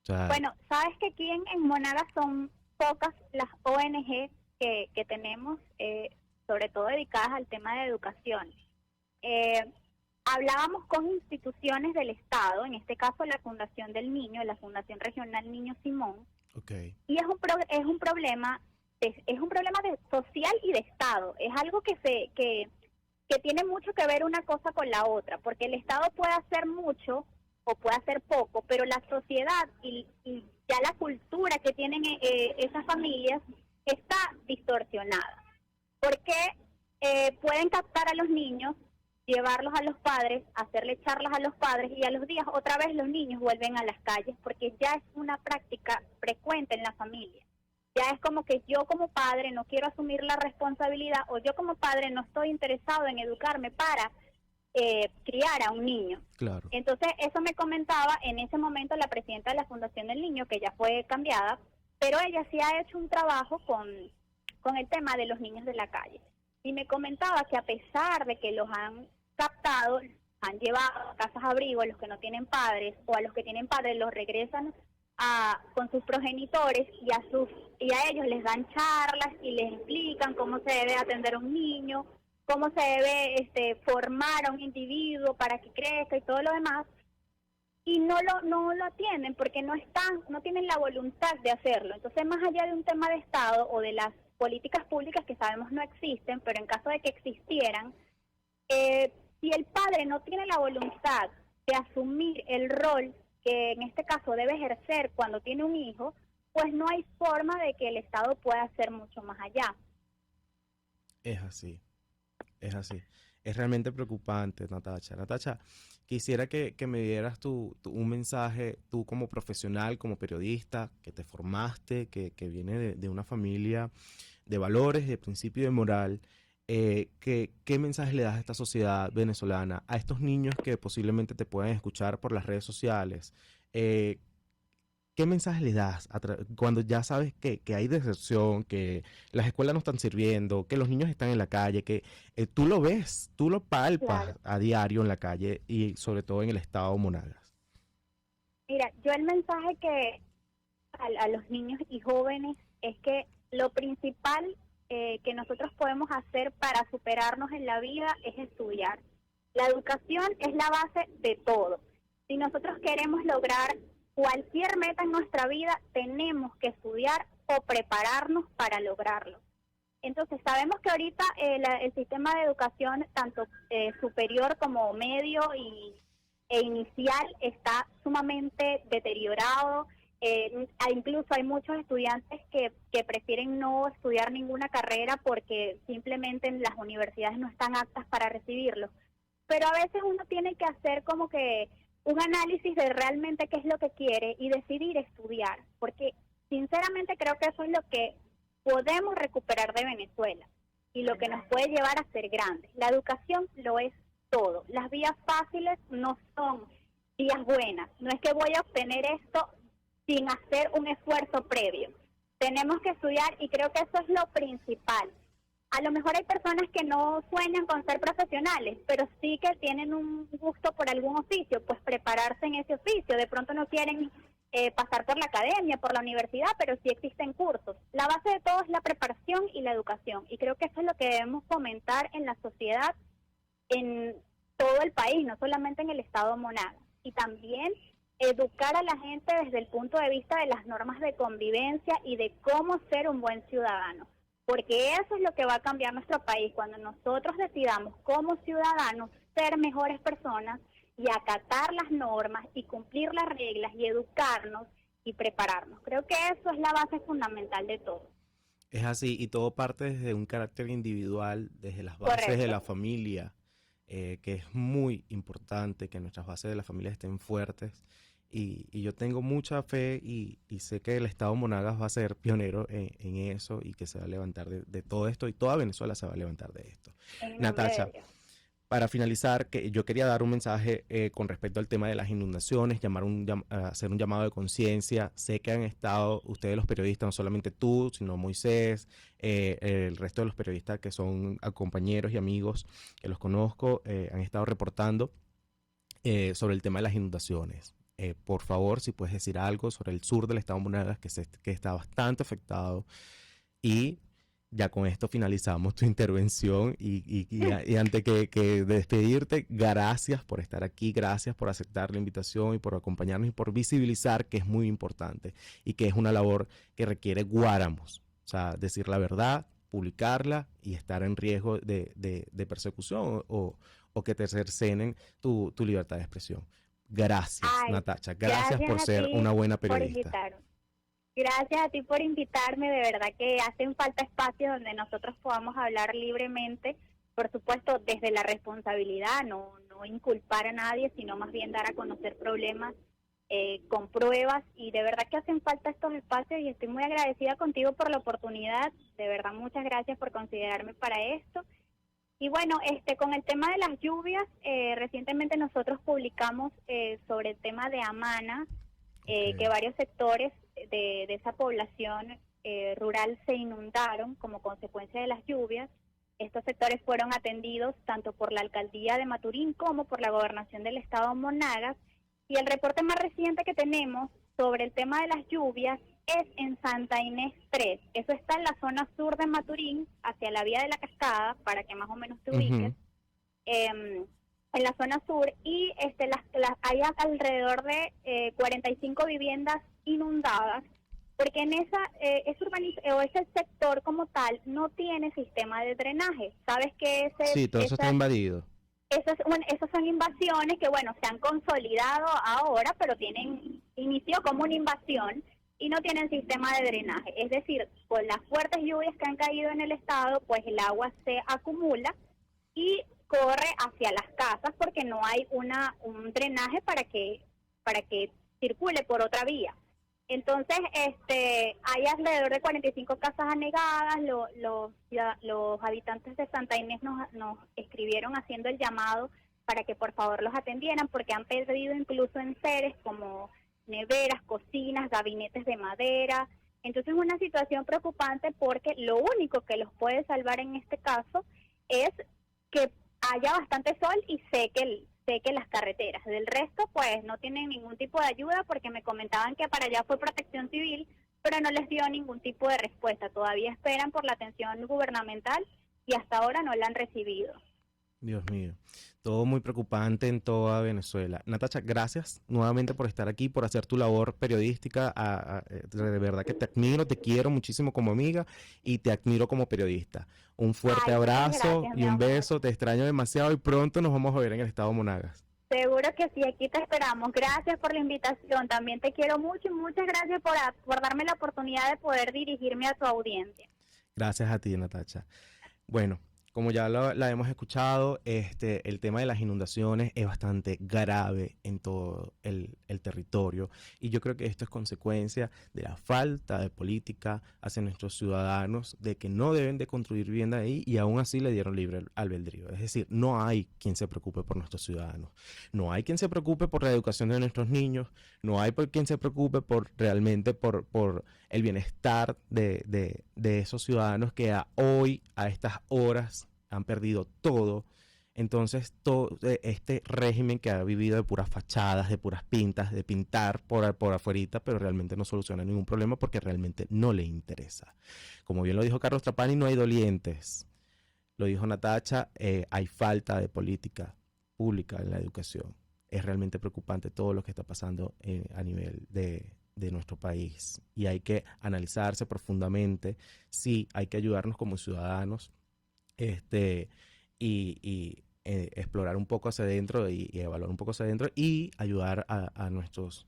O sea, bueno, sabes que aquí en Monagas son pocas las ONG que tenemos, sobre todo dedicadas al tema de educación. hablábamos con instituciones del Estado, en este caso la Fundación del Niño, la Fundación Regional Niño Simón, Okay. y es un problema social y de Estado. Es algo que tiene mucho que ver una cosa con la otra, porque el Estado puede hacer mucho o puede hacer poco, pero la sociedad y ya la cultura que tienen esas familias está distorsionada, porque pueden captar a los niños, llevarlos a los padres, hacerle charlas a los padres, y a los días otra vez los niños vuelven a las calles, porque ya es una práctica frecuente en la familia. Ya es como que yo como padre no quiero asumir la responsabilidad, o yo como padre no estoy interesado en educarme para criar a un niño. Claro. Entonces, eso me comentaba en ese momento la presidenta de la Fundación del Niño, que ya fue cambiada, pero ella sí ha hecho un trabajo con el tema de los niños de la calle. Y me comentaba que a pesar de que los han captado, han llevado a casas abrigo a los que no tienen padres, o a los que tienen padres los regresan con sus progenitores, y a ellos les dan charlas y les explican cómo se debe atender a un niño, cómo se debe formar a un individuo para que crezca y todo lo demás, y no lo atienden porque no tienen la voluntad de hacerlo. Entonces, más allá de un tema de Estado o de las políticas públicas que sabemos no existen, pero en caso de que existieran, si el padre no tiene la voluntad de asumir el rol que en este caso debe ejercer cuando tiene un hijo, pues no hay forma de que el Estado pueda hacer mucho más allá. Es así, es así. Es realmente preocupante, Natacha. Natacha, quisiera que me dieras un mensaje, tú como profesional, como periodista, que te formaste, que viene de una familia de valores, de principio y de moral. ¿Qué mensaje le das a esta sociedad venezolana, a estos niños que posiblemente te puedan escuchar por las redes sociales? ¿Qué mensaje le das cuando ya sabes que hay deserción, que las escuelas no están sirviendo, que los niños están en la calle, que tú lo ves, tú lo palpas Claro. a diario en la calle y sobre todo en el estado Monagas? Mira, yo el mensaje que a los niños y jóvenes es que lo principal que nosotros podemos hacer para superarnos en la vida es estudiar. La educación es la base de todo. Si nosotros queremos lograr cualquier meta en nuestra vida, tenemos que estudiar o prepararnos para lograrlo. Entonces, sabemos que ahorita el sistema de educación, tanto superior como medio e inicial, está sumamente deteriorado. Incluso hay muchos estudiantes que prefieren no estudiar ninguna carrera porque simplemente las universidades no están aptas para recibirlos. Pero a veces uno tiene que hacer como que un análisis de realmente qué es lo que quiere y decidir estudiar, porque sinceramente creo que eso es lo que podemos recuperar de Venezuela y lo que nos puede llevar a ser grandes. La educación lo es todo. Las vías fáciles no son vías buenas. No es que voy a obtener esto sin hacer un esfuerzo previo. Tenemos que estudiar y creo que eso es lo principal. A lo mejor hay personas que no sueñan con ser profesionales, pero sí que tienen un gusto por algún oficio, pues prepararse en ese oficio. De pronto no quieren pasar por la academia, por la universidad, pero sí existen cursos. La base de todo es la preparación y la educación, y creo que eso es lo que debemos fomentar en la sociedad, en todo el país, no solamente en el estado Monagas. Y también educar a la gente desde el punto de vista de las normas de convivencia y de cómo ser un buen ciudadano. Porque eso es lo que va a cambiar nuestro país, cuando nosotros decidamos como ciudadanos ser mejores personas y acatar las normas y cumplir las reglas y educarnos y prepararnos. Creo que eso es la base fundamental de todo. Es así, y todo parte desde un carácter individual, desde las bases de Correcto. la familia, que es muy importante que nuestras bases de la familia estén fuertes. Y yo tengo mucha fe y sé que el Estado Monagas va a ser pionero en eso y que se va a levantar de todo esto, y toda Venezuela se va a levantar de esto. En nombre Natacha, de Dios. para finalizar, que yo quería dar un mensaje con respecto al tema de las inundaciones, hacer un llamado de conciencia. Sé que han estado ustedes los periodistas, no solamente tú, sino Moisés, el resto de los periodistas que son compañeros y amigos que los conozco, han estado reportando sobre el tema de las inundaciones. Por favor, si puedes decir algo sobre el sur del estado Monagas, que está bastante afectado, y ya con esto finalizamos tu intervención y antes que despedirte, gracias por estar aquí, gracias por aceptar la invitación y por acompañarnos y por visibilizar que es muy importante y que es una labor que requiere guáramos, o sea, decir la verdad, publicarla y estar en riesgo de persecución o que te cercenen tu libertad de expresión. Gracias, Natacha, gracias por ser una buena periodista. Gracias a ti por invitarme, de verdad que hacen falta espacios donde nosotros podamos hablar libremente, por supuesto desde la responsabilidad, no inculpar a nadie, sino más bien dar a conocer problemas con pruebas, y de verdad que hacen falta estos espacios y estoy muy agradecida contigo por la oportunidad, de verdad muchas gracias por considerarme para esto. Y bueno, con el tema de las lluvias, recientemente nosotros publicamos sobre el tema de Amana, que varios sectores de esa población rural se inundaron como consecuencia de las lluvias. Estos sectores fueron atendidos tanto por la alcaldía de Maturín como por la gobernación del estado Monagas, y el reporte más reciente que tenemos sobre el tema de las lluvias es en Santa Inés 3. Eso está en la zona sur de Maturín, hacia la vía de la Cascada, para que más o menos te ubiques. En la zona sur, y hay alrededor de 45 viviendas inundadas, porque en ese sector como tal no tiene sistema de drenaje. ¿Sabes qué? Todo eso está invadido. Esas son invasiones que, bueno, se han consolidado ahora, pero inició como una invasión y no tienen sistema de drenaje. Es decir, con las fuertes lluvias que han caído en el estado, pues el agua se acumula y corre hacia las casas porque no hay un drenaje para que circule por otra vía. Entonces, hay alrededor de 45 casas anegadas. Los habitantes de Santa Inés nos escribieron haciendo el llamado para que por favor los atendieran, porque han perdido incluso enseres como neveras, cocinas, gabinetes de madera. Entonces es una situación preocupante, porque lo único que los puede salvar en este caso es que haya bastante sol y seque las carreteras. Del resto, pues no tienen ningún tipo de ayuda, porque me comentaban que para allá fue Protección Civil, pero no les dio ningún tipo de respuesta. Todavía esperan por la atención gubernamental y hasta ahora no la han recibido. Dios mío, todo muy preocupante en toda Venezuela. Natacha, gracias nuevamente por estar aquí, por hacer tu labor periodística. De verdad que te admiro, te quiero muchísimo como amiga y te admiro como periodista. Un fuerte abrazo y un beso, te extraño demasiado y pronto nos vamos a ver en el estado Monagas. Seguro que sí, aquí te esperamos. Gracias por la invitación, también te quiero mucho y muchas gracias por darme la oportunidad de poder dirigirme a tu audiencia. Gracias a ti, Natacha. Bueno, como ya la hemos escuchado, el tema de las inundaciones es bastante grave en todo el territorio, y yo creo que esto es consecuencia de la falta de política hacia nuestros ciudadanos, de que no deben de construir vivienda ahí y aún así le dieron libre albedrío. Es decir, no hay quien se preocupe por nuestros ciudadanos, no hay quien se preocupe por la educación de nuestros niños, no hay quien se preocupe realmente por el bienestar de esos ciudadanos que hoy, a estas horas, han perdido todo. Entonces, todo este régimen que ha vivido de puras fachadas, de puras pintas, de pintar por afuerita, pero realmente no soluciona ningún problema porque realmente no le interesa. Como bien lo dijo Carlos Trapani, no hay dolientes. Lo dijo Natacha, hay falta de política pública en la educación. Es realmente preocupante todo lo que está pasando a nivel de nuestro país, y hay que analizarse profundamente. Sí, hay que ayudarnos como ciudadanos, explorar un poco hacia adentro y evaluar un poco hacia adentro y ayudar a nuestros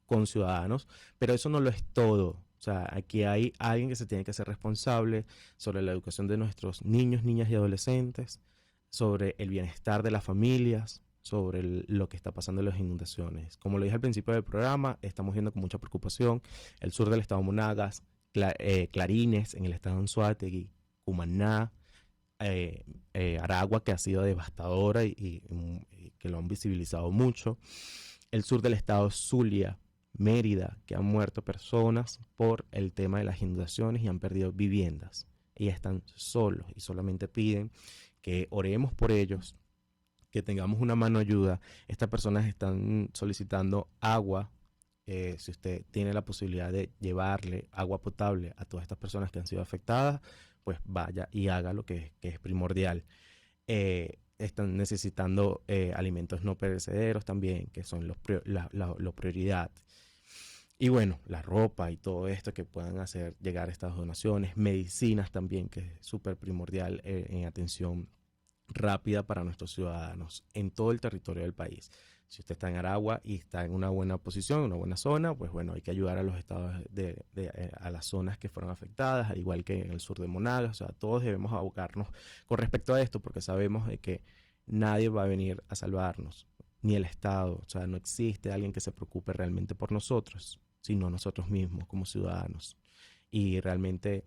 conciudadanos, pero eso no lo es todo. O sea, aquí hay alguien que se tiene que hacer responsable sobre la educación de nuestros niños, niñas y adolescentes, sobre el bienestar de las familias, sobre lo que está pasando en las inundaciones. Como lo dije al principio del programa, estamos viendo con mucha preocupación el sur del estado Monagas, Clarines en el estado Anzoátegui, Cumaná, Aragua, que ha sido devastadora y que lo han visibilizado mucho, el sur del estado Zulia, Mérida, que han muerto personas por el tema de las inundaciones y han perdido viviendas y están solos y solamente piden que oremos por ellos, que tengamos una mano ayuda. Estas personas están solicitando agua si usted tiene la posibilidad de llevarle agua potable a todas estas personas que han sido afectadas, pues vaya y haga lo que es primordial. Están necesitando alimentos no perecederos también, que son la prioridad. Y bueno, la ropa y todo esto que puedan hacer llegar estas donaciones, medicinas también, que es súper primordial en atención rápida para nuestros ciudadanos en todo el territorio del país. Si usted está en Aragua y está en una buena posición, en una buena zona, pues bueno, hay que ayudar a los estados a las zonas que fueron afectadas, al igual que en el sur de Monagas. O sea, todos debemos abocarnos con respecto a esto, porque sabemos de que nadie va a venir a salvarnos, ni el Estado. O sea, no existe alguien que se preocupe realmente por nosotros, sino nosotros mismos como ciudadanos. Y realmente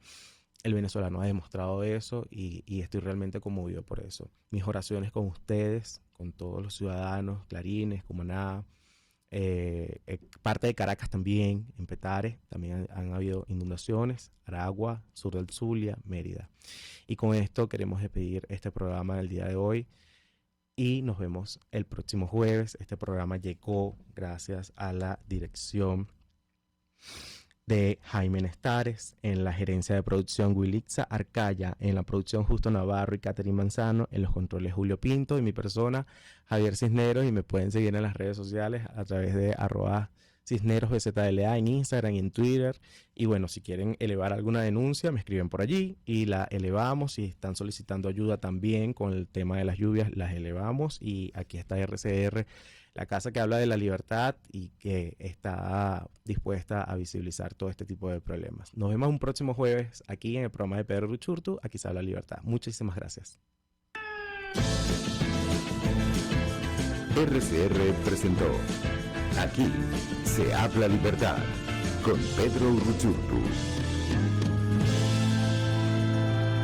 el venezolano ha demostrado eso y estoy realmente conmovido por eso. Mis oraciones con ustedes, con todos los ciudadanos, Clarines, Cumaná, parte de Caracas también, en Petare, también han habido inundaciones, Aragua, sur del Zulia, Mérida. Y con esto queremos despedir este programa del día de hoy y nos vemos el próximo jueves. Este programa llegó gracias a la dirección de Jaime Nestares, en la gerencia de producción Wilixa Arcaya, en la producción Justo Navarro y Catherine Manzano, en los controles Julio Pinto y mi persona Javier Cisneros, y me pueden seguir en las redes sociales a través de @CisnerosBZLA en Instagram y en Twitter. Y bueno, si quieren elevar alguna denuncia, me escriben por allí y la elevamos. Si están solicitando ayuda también con el tema de las lluvias, las elevamos. Y aquí está RCR, la casa que habla de la libertad y que está dispuesta a visibilizar todo este tipo de problemas. Nos vemos un próximo jueves aquí en el programa de Pedro Ruchurtu. Aquí se habla libertad. Muchísimas gracias. RCR presentó Aquí se habla libertad con Pedro Ruchurtu.